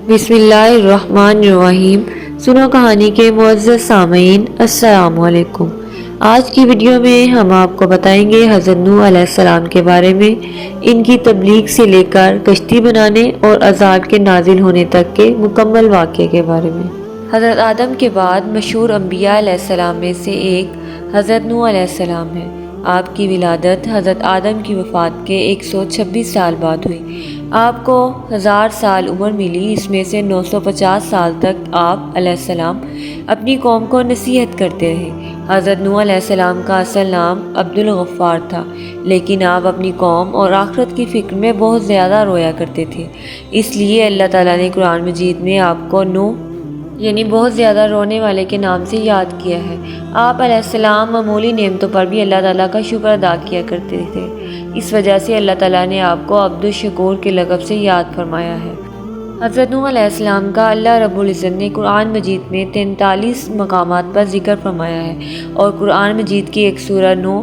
بسم اللہ الرحمن الرحیم۔ سنو کہانی کے معزز سامعین، السلام علیکم۔ آج کی ویڈیو میں ہم آپ کو بتائیں گے حضرت نوح علیہ السلام کے بارے میں، ان کی تبلیغ سے لے کر کشتی بنانے اور عذاب کے نازل ہونے تک کے مکمل واقعے کے بارے میں۔ حضرت آدم کے بعد مشہور انبیاء علیہ السلام میں سے ایک حضرت نوح علیہ السلام ہے۔ آپ کی ولادت حضرت آدم کی وفات کے 126 سال بعد ہوئی۔ آپ کو 1000 سال عمر ملی، اس میں سے 950 سال تک آپ علیہ السلام اپنی قوم کو نصیحت کرتے رہے۔ حضرت نوح علیہ السلام کا اصل نام عبد الغفار تھا، لیکن آپ اپنی قوم اور آخرت کی فکر میں بہت زیادہ رویا کرتے تھے، اس لیے اللہ تعالیٰ نے قرآن مجید میں آپ کو نوح یعنی بہت زیادہ رونے والے کے نام سے یاد کیا ہے۔ آپ علیہ السلام معمولی نعمتوں پر بھی اللہ تعالیٰ کا شکر ادا کیا کرتے تھے، اس وجہ سے اللہ تعالیٰ نے آپ کو عبد الشکور کے لقب سے یاد فرمایا ہے۔ حضرت نوح علیہ السلام کا اللہ رب العزت نے قرآن مجید میں 43 مقامات پر ذکر فرمایا ہے، اور قرآن مجید کی ایک سورہ نوح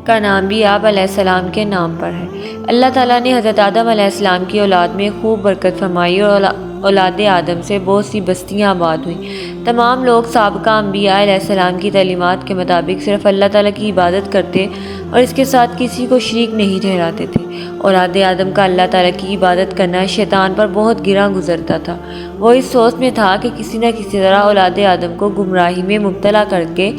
کا نام بھی آپ علیہ السلام کے نام پر ہے۔ اللہ تعالیٰ نے حضرت آدم علیہ السلام کی اولاد میں خوب برکت فرمائی اور اولاد آدم سے بہت سی بستیاں آباد ہوئیں۔ تمام لوگ سابقہ انبیاء علیہ السلام کی تعلیمات کے مطابق صرف اللہ تعالیٰ کی عبادت کرتے اور اس کے ساتھ کسی کو شریک نہیں ٹھہراتے تھے۔ اولاد آدم کا اللہ تعالیٰ کی عبادت کرنا شیطان پر بہت گراں گزرتا تھا۔ وہ اس سوچ میں تھا کہ کسی نہ کسی طرح اولاد آدم کو گمراہی میں مبتلا کر کے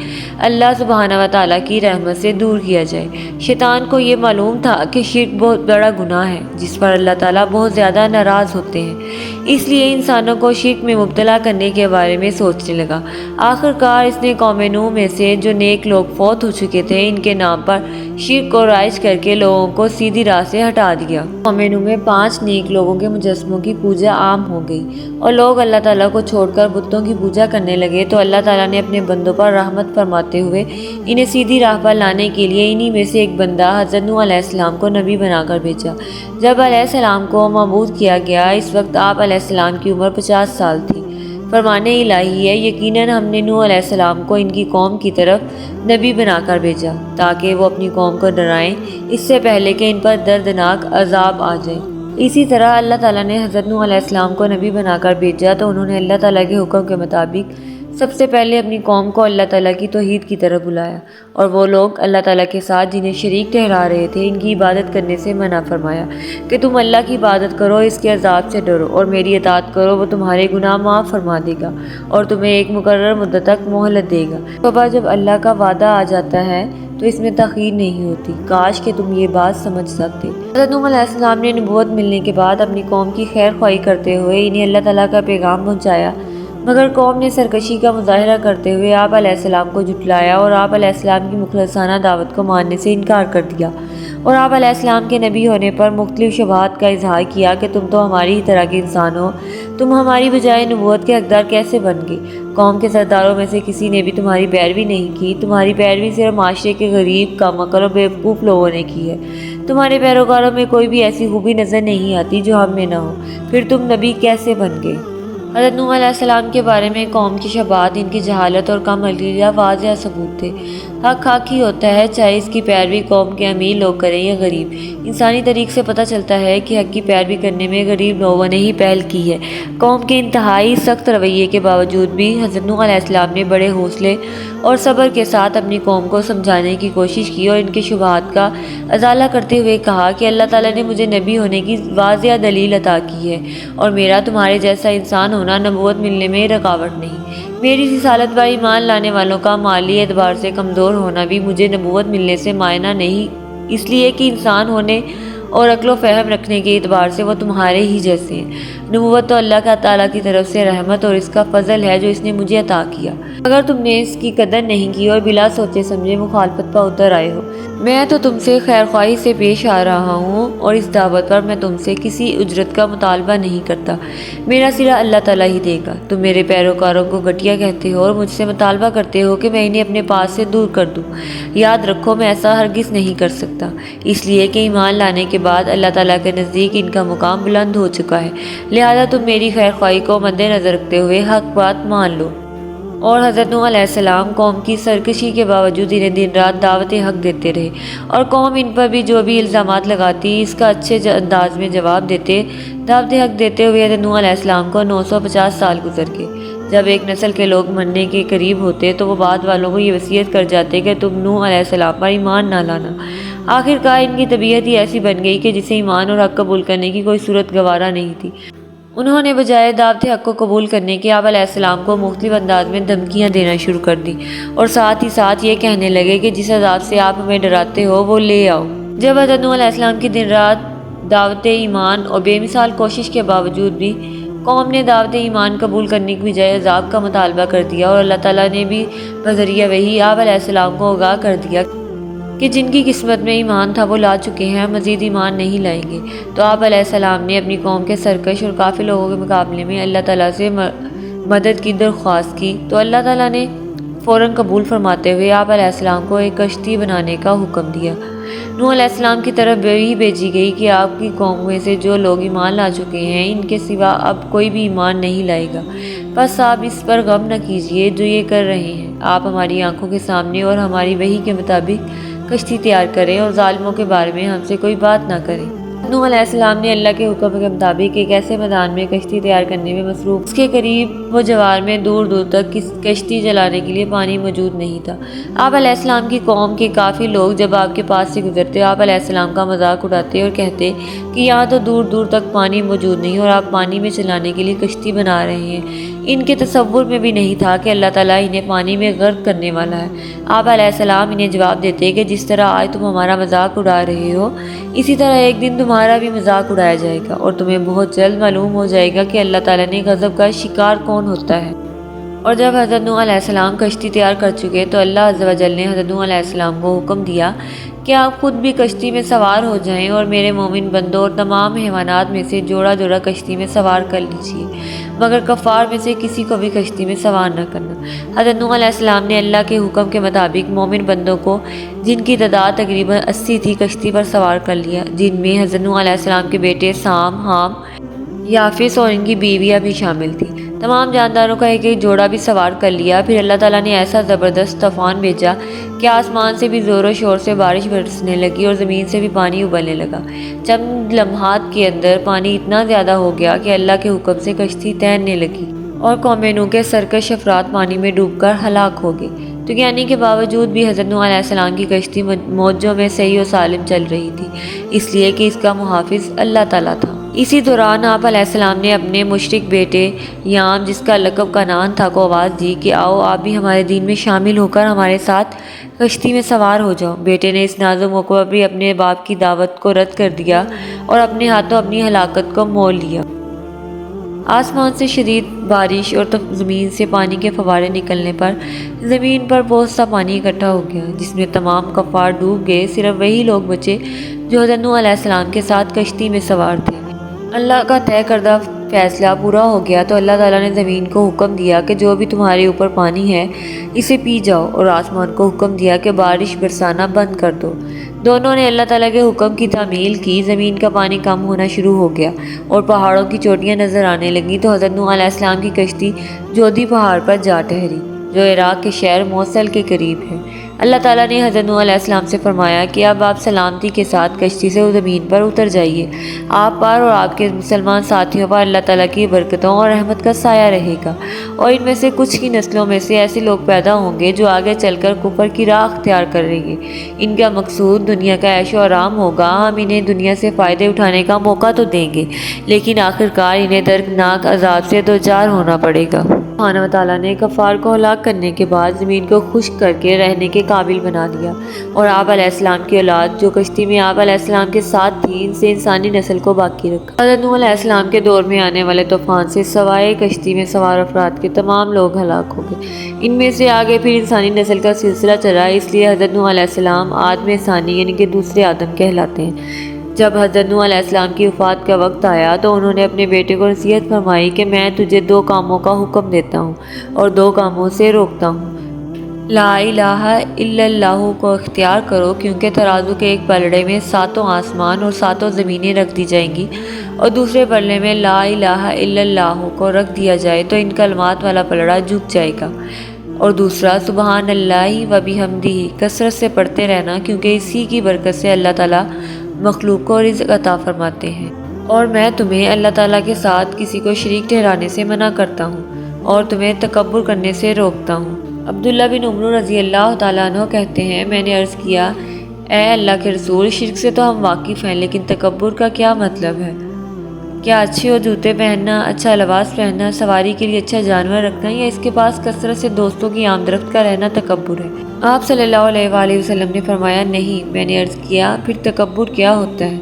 اللہ سبحانہ و تعالیٰ کی رحمت سے دور کیا جائے۔ شیطان کو یہ معلوم تھا کہ شرک بہت بڑا گناہ ہے جس پر اللہ تعالیٰ بہت زیادہ ناراض ہوتے ہیں، اس لیے انسانوں کو شرک میں مبتلا کرنے کے بارے میں سوچنے لگا۔ آخر کار اس نے قوم نوح میں سے جو نیک لوگ فوت ہو چکے تھے، ان کے نام پر شرک کو رائج کر کے لوگوں کو سیدھی راہ سے ہٹا دیا۔ قوم نوح میں 5 نیک لوگوں کے مجسموں کی پوجا عام ہو گئی اور لوگ اللہ تعالیٰ کو چھوڑ کر بتوں کی پوجا کرنے لگے، تو اللہ تعالیٰ نے اپنے بندوں پر رحمت فرماتے ہوئے انہیں سیدھی راہ پر لانے کے لیے انہی میں سے ایک بندہ حضرت نوح علیہ السلام کو نبی بنا کر بھیجا۔ جب علیہ السلام کو مبعوث کیا گیا، اس وقت آپ علیہ السلام کی عمر 50 سال تھی۔ فرمان الہی ہے، یقیناً ہم نے نوح علیہ السلام کو ان کی قوم کی طرف نبی بنا کر بھیجا تاکہ وہ اپنی قوم کو ڈرائیں اس سے پہلے کہ ان پر دردناک عذاب آ جائے۔ اسی طرح اللہ تعالیٰ نے حضرت نوح علیہ السلام کو نبی بنا کر بھیجا تو انہوں نے اللہ تعالیٰ کے حکم کے مطابق سب سے پہلے اپنی قوم کو اللہ تعالیٰ کی توحید کی طرف بلایا، اور وہ لوگ اللہ تعالیٰ کے ساتھ جنہیں شریک ٹھہرا رہے تھے ان کی عبادت کرنے سے منع فرمایا کہ تم اللہ کی عبادت کرو، اس کے عذاب سے ڈرو اور میری اطاعت کرو، وہ تمہارے گناہ معاف فرما دے گا اور تمہیں ایک مقرر مدت تک مہلت دے گا۔ بابا، جب اللہ کا وعدہ آ جاتا ہے تو اس میں تاخیر نہیں ہوتی، کاش کہ تم یہ بات سمجھ سکتے۔ حضرت نوح علیہ السلام نے نبوت ملنے کے بعد اپنی قوم کی خیر خواہی کرتے ہوئے انہیں اللہ تعالیٰ کا پیغام پہنچایا، مگر قوم نے سرکشی کا مظاہرہ کرتے ہوئے آپ علیہ السلام کو جھٹلایا اور آپ علیہ السلام کی مخلصانہ دعوت کو ماننے سے انکار کر دیا، اور آپ علیہ السلام کے نبی ہونے پر مختلف شبہات کا اظہار کیا کہ تم تو ہماری ہی طرح کے انسان ہو، تم ہماری بجائے نبوت کے حقدار کیسے بن گئے؟ قوم کے سرداروں میں سے کسی نے بھی تمہاری پیروی نہیں کی، تمہاری پیروی صرف معاشرے کے غریب، کم عقل اور بیوقوف لوگوں نے کی ہے۔ تمہارے پیروکاروں میں کوئی بھی ایسی خوبی نظر نہیں آتی جو ہم میں نہ ہو، پھر تم نبی کیسے بن گئے؟ حضرت نوح علیہ السلام کے بارے میں قوم کی شبہات ان کی جہالت اور کم عقلی کا واضح ثبوت تھے۔ حق حق ہی ہوتا ہے، چاہے اس کی پیروی قوم کے امیر لوگ کریں یا غریب۔ انسانی طریق سے پتہ چلتا ہے کہ حق کی پیروی کرنے میں غریب لوگوں نے ہی پہل کی ہے۔ قوم کے انتہائی سخت رویے کے باوجود بھی حضرت نوح علیہ السلام نے بڑے حوصلے اور صبر کے ساتھ اپنی قوم کو سمجھانے کی کوشش کی اور ان کے شبہات کا ازالہ کرتے ہوئے کہا کہ اللہ تعالیٰ نے مجھے نبی ہونے کی واضح دلیل عطا کی ہے، اور میرا تمہارے جیسا انسان ہونا نبوت ملنے میں رکاوٹ نہیں۔ میری رسالت پر ایمان لانے والوں کا مالی اعتبار سے کمزور ہونا بھی مجھے نبوت ملنے سے مانع نہیں، اس لیے کہ انسان ہونے اور عقل و فہم رکھنے کے اعتبار سے وہ تمہارے ہی جیسے ہیں۔ نبوت تو اللہ تعالیٰ کی طرف سے رحمت اور اس کا فضل ہے جو اس نے مجھے عطا کیا۔ اگر تم نے اس کی قدر نہیں کی اور بلا سوچے سمجھے مخالفت پر اتر آئے ہو، میں تو تم سے خیر خواہی سے پیش آ رہا ہوں اور اس دعوت پر میں تم سے کسی اجرت کا مطالبہ نہیں کرتا، میرا صلہ اللہ تعالیٰ ہی دے گا۔ تم میرے پیروکاروں کو گھٹیا کہتے ہو اور مجھ سے مطالبہ کرتے ہو کہ میں انہیں اپنے پاس سے دور کر دوں، یاد رکھو میں ایسا ہرگز نہیں کر سکتا، اس لیے کہ ایمان لانے کے بعد اللہ تعالیٰ کے نزدیک ان کا مقام بلند ہو چکا ہے، لہذا تم میری خیر خواہی کو مد نظر رکھتے ہوئے حق بات مان لو۔ اور حضرت نوح علیہ السلام قوم کی سرکشی کے باوجود انہیں دن رات دعوت حق دیتے رہے، اور قوم ان پر بھی جو بھی الزامات لگاتی اس کا اچھے انداز میں جواب دیتے۔ دعوت حق دیتے ہوئے حضرت نوح علیہ السلام کو 950 سال گزر گئے۔ جب ایک نسل کے لوگ مرنے کے قریب ہوتے تو وہ بعد والوں کو یہ وصیت کر جاتے کہ تم نوح علیہ السلام پر ایمان نہ لانا۔ آخر کار ان کی طبیعت ہی ایسی بن گئی کہ جسے ایمان اور حق قبول کرنے کی کوئی صورت گوارا نہیں تھی۔ انہوں نے بجائے دعوت حق کو قبول کرنے کے آپ علیہ السلام کو مختلف انداز میں دھمکیاں دینا شروع کر دی، اور ساتھ ہی ساتھ یہ کہنے لگے کہ جس عذاب سے آپ ہمیں ڈراتے ہو وہ لے آؤ۔ جب حضرت نوح علیہ السلام کی دن رات دعوت ایمان اور بے مثال کوشش کے باوجود بھی قوم نے دعوت ایمان قبول کرنے کی بجائے عذاب کا مطالبہ کر دیا، اور اللہ تعالیٰ نے بھی بذریعہ وحی آپ علیہ السلام کو آگاہ کر دیا کہ جن کی قسمت میں ایمان تھا وہ لا چکے ہیں، مزید ایمان نہیں لائیں گے، تو آپ علیہ السلام نے اپنی قوم کے سرکش اور کافی لوگوں کے مقابلے میں اللہ تعالیٰ سے مدد کی درخواست کی، تو اللہ تعالیٰ نے فوراً قبول فرماتے ہوئے آپ علیہ السلام کو ایک کشتی بنانے کا حکم دیا۔ نوح علیہ السلام کی طرف وحی بھیجی گئی کہ آپ کی قوم میں سے جو لوگ ایمان لا چکے ہیں ان کے سوا اب کوئی بھی ایمان نہیں لائے گا، بس آپ اس پر غم نہ کیجیے جو یہ کر رہے ہیں، آپ ہماری آنکھوں کے سامنے اور ہماری وحی کے مطابق کشتی تیار کریں اور ظالموں کے بارے میں ہم سے کوئی بات نہ کریں۔ نوح علیہ السلام نے اللہ کے حکم کے مطابق ایک ایسے میدان میں کشتی تیار کرنے میں مصروف، اس کے قریب و جوار میں دور دور تک کشتی چلانے کے لیے پانی موجود نہیں تھا۔ آپ علیہ السلام کی قوم کے کافی لوگ جب آپ کے پاس سے گزرتے آپ علیہ السلام کا مذاق اڑاتے اور کہتے کہ یہاں تو دور دور تک پانی موجود نہیں اور آپ پانی میں چلانے کے لیے کشتی بنا رہے ہیں۔ ان کے تصور میں بھی نہیں تھا کہ اللہ تعالیٰ انہیں پانی میں غرق کرنے والا ہے۔ آپ علیہ السلام انہیں جواب دیتے کہ جس طرح آج تم ہمارا مذاق اڑا رہے ہو اسی طرح ایک دن تمہارا بھی مذاق اڑایا جائے گا، اور تمہیں بہت جلد معلوم ہو جائے گا کہ اللہ تعالیٰ نے غضب کا شکار کون ہوتا ہے۔ اور جب حضرت نوح علیہ السلام کشتی تیار کر چکے تو اللہ عز و جل نے حضرت نوح علیہ السلام کو حکم دیا کہ آپ خود بھی کشتی میں سوار ہو جائیں اور میرے مومن بندوں اور تمام حیوانات میں سے جوڑا جوڑا کشتی میں سوار کر لیجیے، مگر کفار میں سے کسی کو بھی کشتی میں سوار نہ کرنا۔ حضرت نوح علیہ السلام نے اللہ کے حکم کے مطابق مومن بندوں کو، جن کی تعداد تقریباً 80 تھی، کشتی پر سوار کر لیا، جن میں حضرت نوح علیہ السلام کے بیٹے سام، حام، یافس اور ان کی بیویاں بھی شامل تھیں۔ تمام جانداروں کا ایک ایک جوڑا بھی سوار کر لیا۔ پھر اللہ تعالیٰ نے ایسا زبردست طوفان بھیجا کہ آسمان سے بھی زور و شور سے بارش برسنے لگی اور زمین سے بھی پانی ابلنے لگا۔ چند لمحات کے اندر پانی اتنا زیادہ ہو گیا کہ اللہ کے حکم سے کشتی تیرنے لگی اور قوم نوح کے سرکش افراد پانی میں ڈوب کر ہلاک ہو گئے۔ تغیانی کے باوجود بھی حضرت نوح علیہ السلام کی کشتی موجوں میں صحیح و سالم چل رہی تھی، اس لیے کہ اس کا محافظ اللہ تعالیٰ تھا۔ اسی دوران آپ علیہ السلام نے اپنے مشرک بیٹے یام، جس کا لقب کنعان تھا، کو آواز دی کہ آؤ آپ بھی ہمارے دین میں شامل ہو کر ہمارے ساتھ کشتی میں سوار ہو جاؤ۔ بیٹے نے اس نازک موقع پر بھی اپنے باپ کی دعوت کو رد کر دیا اور اپنے ہاتھوں اپنی ہلاکت کو مول لیا۔ آسمان سے شدید بارش اور زمین سے پانی کے فوارے نکلنے پر زمین پر بہت سا پانی اکٹھا ہو گیا، جس میں تمام کفار ڈوب گئے، صرف وہی لوگ بچے جو حضرت نوح علیہ السلام کے ساتھ کشتی میں سوار تھے۔ اللہ کا طے کردہ فیصلہ پورا ہو گیا تو اللہ تعالیٰ نے زمین کو حکم دیا کہ جو بھی تمہارے اوپر پانی ہے اسے پی جاؤ، اور آسمان کو حکم دیا کہ بارش برسانا بند کر دو۔ دونوں نے اللہ تعالیٰ کے حکم کی تعمیل کی۔ زمین کا پانی کم ہونا شروع ہو گیا اور پہاڑوں کی چوٹیاں نظر آنے لگیں تو حضرت نوح علیہ السلام کی کشتی جودھی پہاڑ پر جا ٹھہری، جو عراق کے شہر موصل کے قریب ہے۔ اللہ تعالیٰ نے حضرت نوح علیہ السلام سے فرمایا کہ اب آپ سلامتی کے ساتھ کشتی سے زمین پر اتر جائیے، آپ پر اور آپ کے مسلمان ساتھیوں پر اللہ تعالیٰ کی برکتوں اور رحمت کا سایہ رہے گا، اور ان میں سے کچھ کی نسلوں میں سے ایسے لوگ پیدا ہوں گے جو آگے چل کر کفر کی راہ اختیار کریں گے۔ ان کا مقصود دنیا کا عیش و آرام ہوگا، ہم انہیں دنیا سے فائدے اٹھانے کا موقع تو دیں گے لیکن آخرکار انہیں دردناک عذاب سے دوچار ہونا پڑے گا۔ سبحانہ و تعالیٰ نے کفار کو ہلاک کرنے کے بعد زمین کو خشک کر کے رہنے کے قابل بنا دیا، اور آپ علیہ السلام کی اولاد جو کشتی میں آپ علیہ السلام کے ساتھ تھی، ان سے انسانی نسل کو باقی رکھا۔ حضرت نوح علیہ السلام کے دور میں آنے والے طوفان سے سوائے کشتی میں سوار افراد کے تمام لوگ ہلاک ہو گئے۔ ان میں سے آگے پھر انسانی نسل کا سلسلہ چلا، اس لیے حضرت نوح علیہ السلام آدم ثانی یعنی کہ دوسرے آدم کہلاتے ہیں۔ جب حضرت نوح علیہ السلام کی وفات کا وقت آیا تو انہوں نے اپنے بیٹے کو نصیحت فرمائی کہ میں تجھے 2 کاموں کا حکم دیتا ہوں اور 2 کاموں سے روکتا ہوں۔ لا الہ الا اللہ کو اختیار کرو، کیونکہ ترازو کے ایک پلڑے میں 7 آسمان اور 7 زمینیں رکھ دی جائیں گی، اور دوسرے پلڑے میں لا الہ الا اللہ کو رکھ دیا جائے تو ان کلمات والا پلڑا جھک جائے گا، اور دوسرا سبحان اللہ و بحمدہ کثرت سے پڑھتے رہنا، کیونکہ اسی کی برکت سے اللہ تعالیٰ مخلوق کو رزق عطا فرماتے ہیں۔ اور میں تمہیں اللہ تعالیٰ کے ساتھ کسی کو شریک ٹھہرانے سے منع کرتا ہوں اور تمہیں تکبر کرنے سے روکتا ہوں۔ عبداللہ بن عمر رضی اللہ تعالیٰ عنہ کہتے ہیں، میں نے عرض کیا، اے اللہ کے رسول، شرک سے تو ہم واقف ہیں، لیکن تکبر کا کیا مطلب ہے؟ کیا اچھے اور جوتے پہننا، اچھا لباس پہننا، سواری کے لیے اچھا جانور رکھنا یا اس کے پاس کثرت سے دوستوں کی آمد کا رہنا تکبر ہے؟ آپ صلی اللہ علیہ وآلہ وسلم نے فرمایا، نہیں۔ میں نے عرض کیا، پھر تکبر کیا ہوتا ہے؟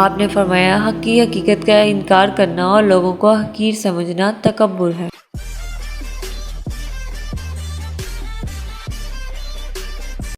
آپ نے فرمایا، حق کی حقیقت کا انکار کرنا اور لوگوں کو حقیر سمجھنا تکبر ہے۔